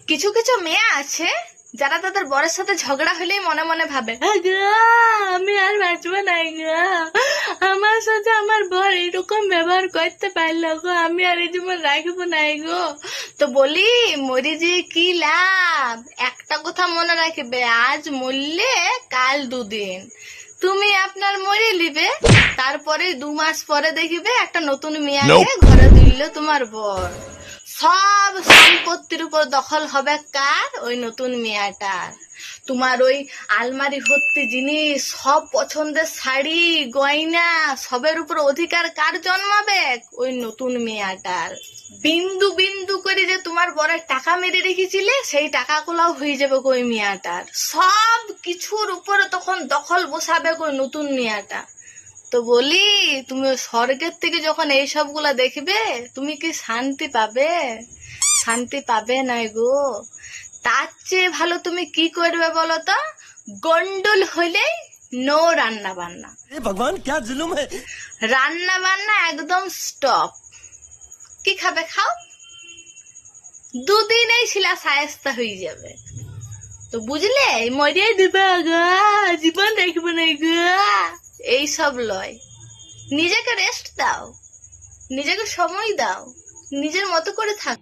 কিছু কিছু মেয়ে আছে যারা তাদের বরের সাথে ঝগড়া হলেই মনে মনে ভাবে, আমি আর বাঁচবো না গো, আমার সাথে আমার বর এরকম ব্যবহার করতে পারলো গো, আমি আর এই জীবন রাখবো না গো। তো বলি, মরি যে কি লাভ? একটা কথা মনে রাখবে, আজ মরলে কাল দুদিন। তুমি আপনার মরে লিবে, তারপরে 2 মাস পরে দেখিবে একটা নতুন মেয়েকে ঘরে তুললো তোমার বর। সব সম্পত্তির উপর দখল হবে কার? ওই নতুন মেয়েটার। তোমার ওই আলমারি ভর্তি জিনিস, সব পছন্দের শাড়ি গয়না, সবের উপর অধিকার কার জন্মাবে? ওই নতুন মেয়েটার। বিন্দু বিন্দু করে যে তোমার বরের টাকা মেরে রেখেছিলে, সেই টাকাগুলাও হয়ে যাবে ওই মেয়েটার। সব কিছুর উপরে তখন দখল বসাবে ওই নতুন মেয়েটা। তো বলি, তুমি স্বর্গের থেকে যখন এই সবগুলা দেখবে, তুমি কি শান্তি পাবে? শান্তি পাবে না গো। তার চেয়ে ভালো তুমি কি করবে বলো তো? গন্ডুল হইলে নো রান্না বান্না। ভগবান क्या जुलुम है। রান্না বান্না একদম স্টপ। কি খাবে খাও, 2 দিনেই শিলা সায়স্তা হয়ে যাবে। তো বুঝলে, মরিয়ে দিবে গা, জীবন দেখবে না গা, এইসব লয়। নিজেকে রেস্ট দাও, নিজেকে সময় দাও, নিজের মতো করে থাক।